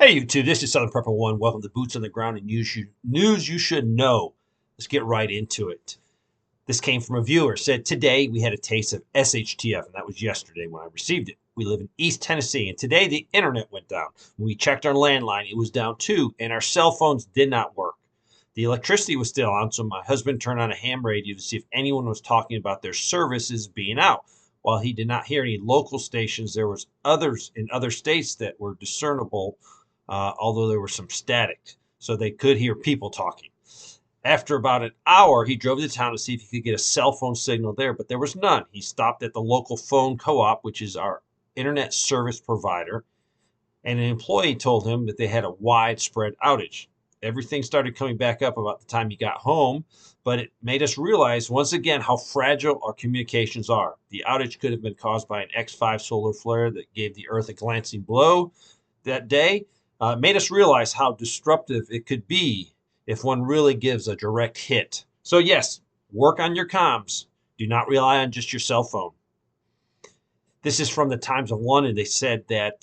Hey, YouTube, this is Southern Prepper One. Welcome to Boots on the Ground and news you should know. Let's get right into it. This came from a viewer. Said, today we had a taste of SHTF, and that was yesterday when I received it. We live in East Tennessee, and today the internet went down. When we checked our landline, it was down too, and our cell phones did not work. The electricity was still on, so my husband turned on a ham radio to see if anyone was talking about their services being out. While he did not hear any local stations, there was others in other states that were discernible, although there was some static, so they could hear people talking. After about an hour, he drove to town to see if he could get a cell phone signal there, but there was none. He stopped at the local phone co-op, which is our internet service provider, and an employee told him that they had a widespread outage. Everything started coming back up about the time he got home, but it made us realize once again how fragile our communications are. The outage could have been caused by an X5 solar flare that gave the Earth a glancing blow that day. Made us realize how disruptive it could be if one really gives a direct hit. So yes, work on your comms. Do not rely on just your cell phone. This is from the Times of London. They said that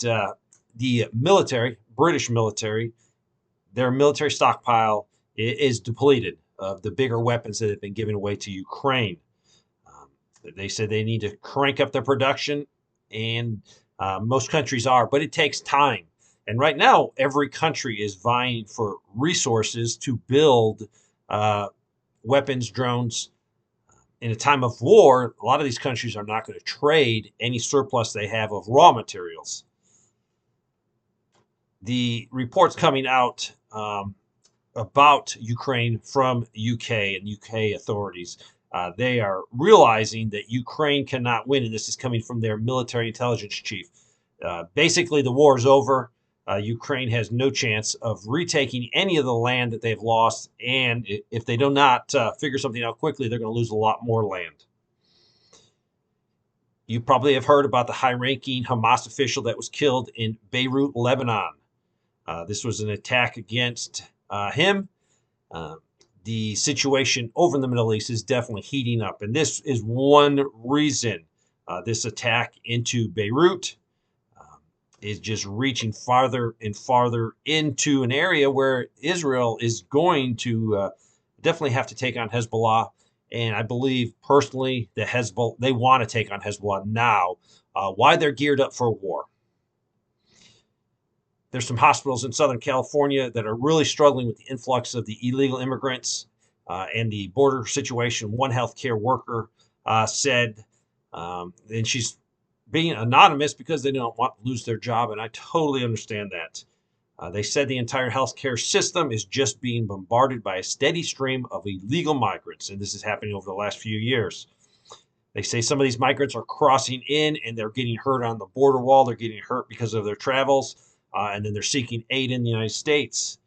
the military, British military, their military stockpile is depleted of the bigger weapons that have been given away to Ukraine. They said they need to crank up their production, and most countries are, but it takes time. And right now, every country is vying for resources to build weapons, drones. In a time of war, a lot of these countries are not going to trade any surplus they have of raw materials. The reports coming out about Ukraine from UK and UK authorities, they are realizing that Ukraine cannot win, and this is coming from their military intelligence chief. Basically, the war is over. Ukraine has no chance of retaking any of the land that they've lost, and if they do not figure something out quickly, they're going to lose a lot more land. You probably have heard about the high-ranking Hamas official that was killed in Beirut, Lebanon. This was an attack against him. The situation over in the Middle East is definitely heating up, and this is one reason this attack into Beirut is just reaching farther and farther into an area where Israel is going to definitely have to take on Hezbollah. And I believe personally that Hezbollah, they want to take on Hezbollah now. Why they're geared up for war. There's some hospitals in Southern California that are really struggling with the influx of the illegal immigrants and the border situation. One healthcare worker said, and she's being anonymous because they don't want to lose their job, and I totally understand that. They said the entire healthcare system is just being bombarded by a steady stream of illegal migrants, and this is happening over the last few years. They say some of these migrants are crossing in, and they're getting hurt on the border wall. They're getting hurt because of their travels, and then they're seeking aid in the United States.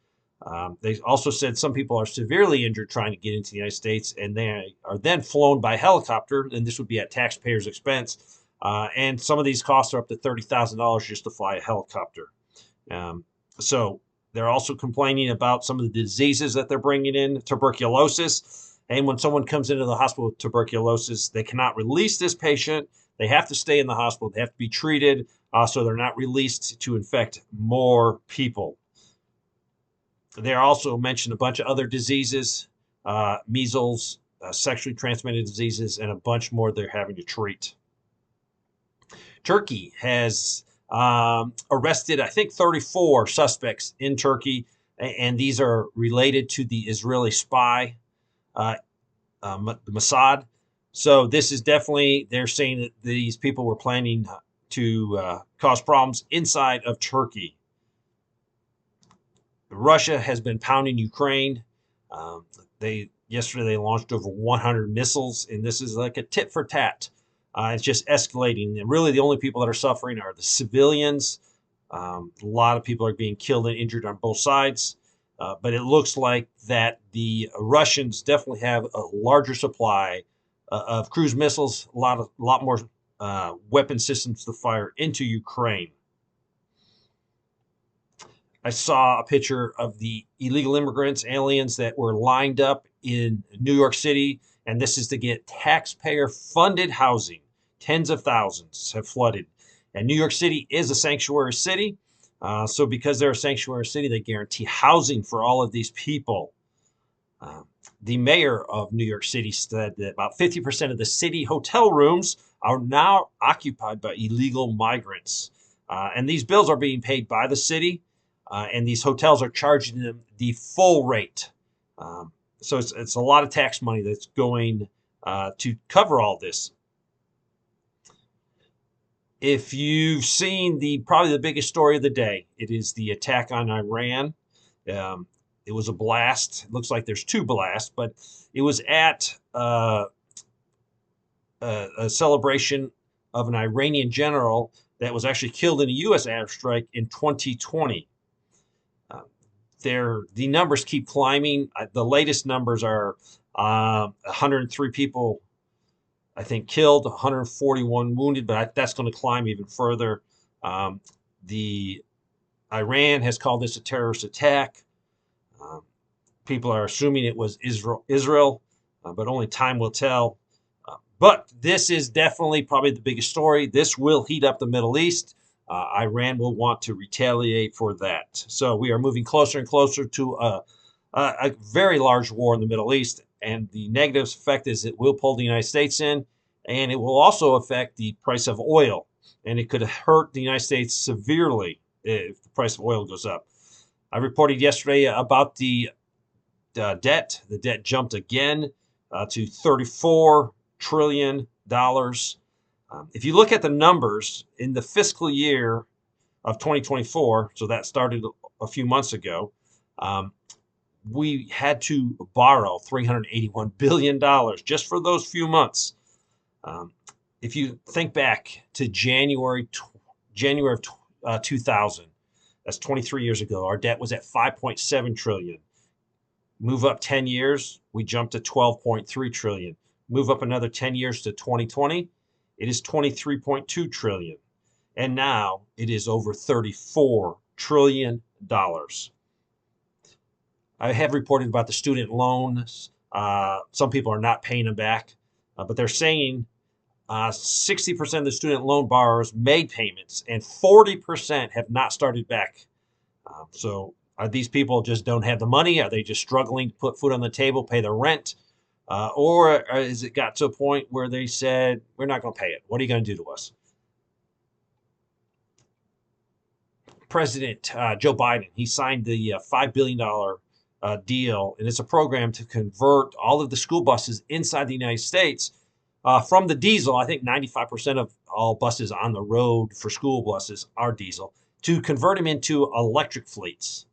They also said some people are severely injured trying to get into the United States, and they are then flown by helicopter, and this would be at taxpayers' expense. And some of these costs are up to $30,000 just to fly a helicopter. So they're also complaining about some of the diseases that they're bringing in, tuberculosis. And when someone comes into the hospital with tuberculosis, they cannot release this patient. They have to stay in the hospital. They have to be treated so they're not released to infect more people. They also mentioned a bunch of other diseases, measles, sexually transmitted diseases, and a bunch more they're having to treat. Turkey has arrested, I think, 34 suspects in Turkey, and these are related to the Israeli spy, Mossad. So this is definitely, they're saying that these people were planning to cause problems inside of Turkey. Russia has been pounding Ukraine. Yesterday they launched over 100 missiles, and this is like a tit for tat. It's just escalating, and really the only people that are suffering are the civilians. A lot of people are being killed and injured on both sides, but it looks like that the Russians definitely have a larger supply of cruise missiles, a lot more weapon systems to fire into Ukraine. I saw a picture of the illegal immigrants, aliens that were lined up in New York City, and this is to get taxpayer-funded housing. Tens of thousands have flooded. And New York City is a sanctuary city. So because they're a sanctuary city, they guarantee housing for all of these people. Uh, the mayor of New York City said that about 50% of the city hotel rooms are now occupied by illegal migrants. And these bills are being paid by the city, and these hotels are charging them the full rate. Um, so it's a lot of tax money that's going to cover all this. If you've seen probably the biggest story of the day, it is the attack on Iran. Um, it was a blast. It looks like there's two blasts, but it was at a celebration of an Iranian general that was actually killed in a U.S. airstrike in 2020. Uh, the numbers keep climbing. The latest numbers are 103 people, I think, killed, 141 wounded, but that's going to climb even further. The Iran has called this a terrorist attack. Um, People are assuming it was Israel, but only time will tell. But this is definitely probably the biggest story. This will heat up the Middle East. Iran will want to retaliate for that. So we are moving closer and closer to a very large war in the Middle East. And the negative effect is it will pull the United States in, and it will also affect the price of oil. And it could hurt the United States severely if the price of oil goes up. I reported yesterday about the debt. The debt jumped again to $34 trillion. If you look at the numbers in the fiscal year of 2024, so that started a few months ago, we had to borrow $381 billion just for those few months. If you think back to January of 2000, that's 23 years ago, our debt was at 5.7 trillion. Move up 10 years, we jumped to 12.3 trillion. Move up another 10 years to 2020, it is 23.2 trillion. And now it is over $34 trillion. I have reported about the student loans. Some people are not paying them back, but they're saying 60% of the student loan borrowers made payments and 40% have not started back. So are these people just don't have the money? Are they just struggling to put food on the table, pay their rent? Or has it got to a point where they said, we're not going to pay it? What are you going to do to us? President Joe Biden, he signed the $5 billion deal, and it's a program to convert all of the school buses inside the United States from the diesel. I think 95% of all buses on the road for school buses are diesel, to convert them into electric fleets.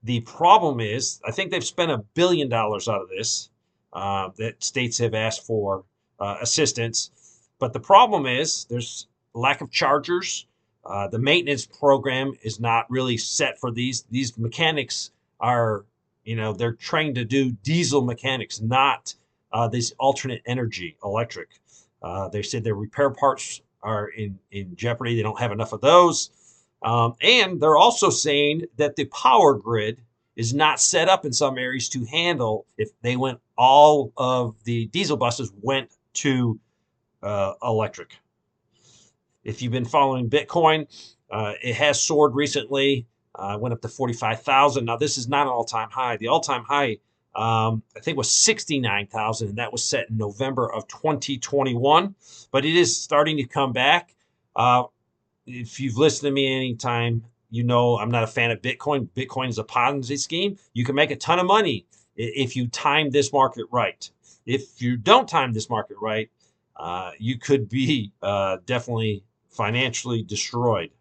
The problem is, I think they've spent $1 billion out of this, that states have asked for assistance. But the problem is there's lack of chargers. The maintenance program is not really set for these. These mechanics are, they're trained to do diesel mechanics, not this alternate energy, electric. They said their repair parts are in jeopardy. They don't have enough of those. And they're also saying that the power grid is not set up in some areas to handle if all of the diesel buses went to electric. If you've been following Bitcoin, it has soared recently, went up to 45,000. Now, this is not an all-time high. The all-time high, I think, was 69,000, and that was set in November of 2021. But it is starting to come back. If you've listened to me anytime, I'm not a fan of Bitcoin. Bitcoin is a Ponzi scheme. You can make a ton of money if you time this market right. If you don't time this market right, you could be definitely financially destroyed.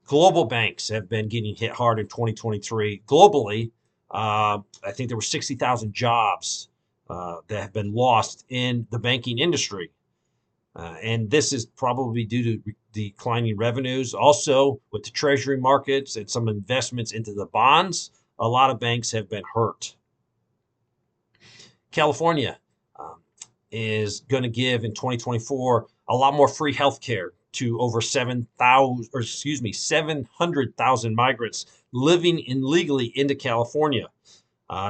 Global banks have been getting hit hard in 2023. Globally, I think there were 60,000 jobs that have been lost in the banking industry. And this is probably due to declining revenues. Also, with the treasury markets and some investments into the bonds, a lot of banks have been hurt. California is going to give in 2024 a lot more free health care to over 700,000 migrants living illegally into California.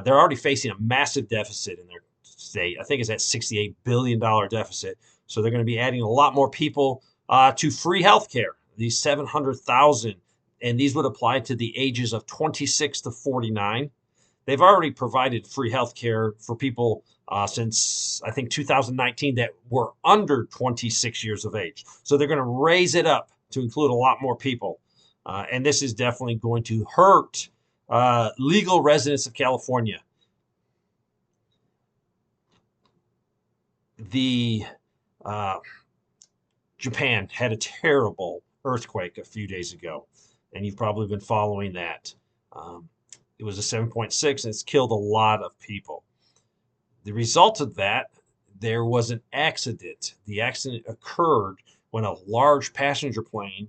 They're already facing a massive deficit in their state. I think it's at $68 billion deficit. So they're going to be adding a lot more people to free health care. these 700,000, and these would apply to the ages of 26 to 49. They've already provided free health care for people since, I think, 2019 that were under 26 years of age. So they're going to raise it up to include a lot more people. And this is definitely going to hurt legal residents of California. Japan had a terrible earthquake a few days ago, and you've probably been following that. It was a 7.6, and it's killed a lot of people. The result of that, there was an accident. The accident occurred when a large passenger plane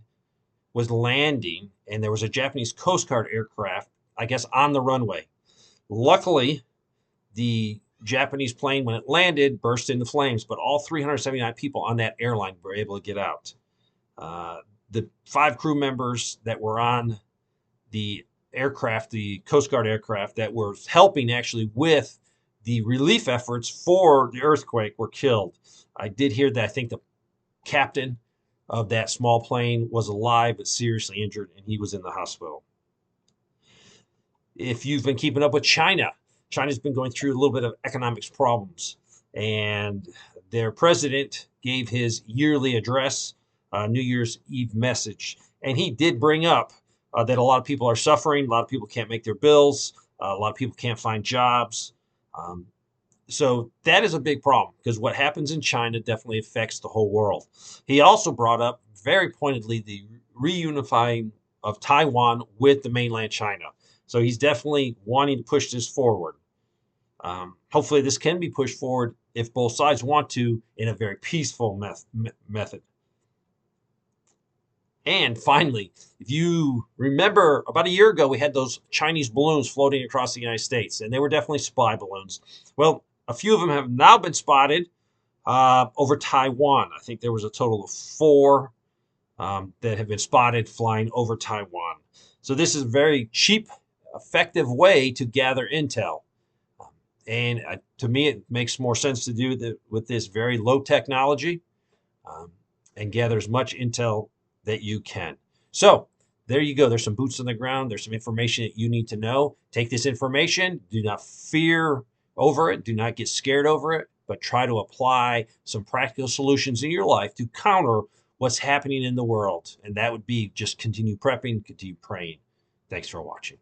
was landing, and there was a Japanese Coast Guard aircraft, I guess, on the runway. Luckily, the Japanese plane, when it landed, burst into flames, but all 379 people on that airline were able to get out. The 5 crew members that were on the aircraft, the Coast Guard aircraft, that were helping actually with the relief efforts for the earthquake were killed. I did hear that I think the captain of that small plane was alive but seriously injured, and he was in the hospital. If you've been keeping up with China, China's been going through a little bit of economics problems, and their president gave his yearly address, New Year's Eve message, and he did bring up that a lot of people are suffering, a lot of people can't make their bills, a lot of people can't find jobs. So that is a big problem, because what happens in China definitely affects the whole world. He also brought up very pointedly the reunifying of Taiwan with the mainland China. So he's definitely wanting to push this forward. Hopefully this can be pushed forward if both sides want to, in a very peaceful method. And finally, if you remember, about a year ago, we had those Chinese balloons floating across the United States, and they were definitely spy balloons. Well, a few of them have now been spotted over Taiwan. I think there was a total of 4 that have been spotted flying over Taiwan. So this is a very cheap, effective way to gather intel. And to me, it makes more sense to do with this very low technology and gather as much intel that you can. So there you go. There's some boots on the ground. There's some information that you need to know. Take this information. Do not fear over it. Do not get scared over it, but try to apply some practical solutions in your life to counter what's happening in the world. And that would be just continue prepping, continue praying. Thanks for watching.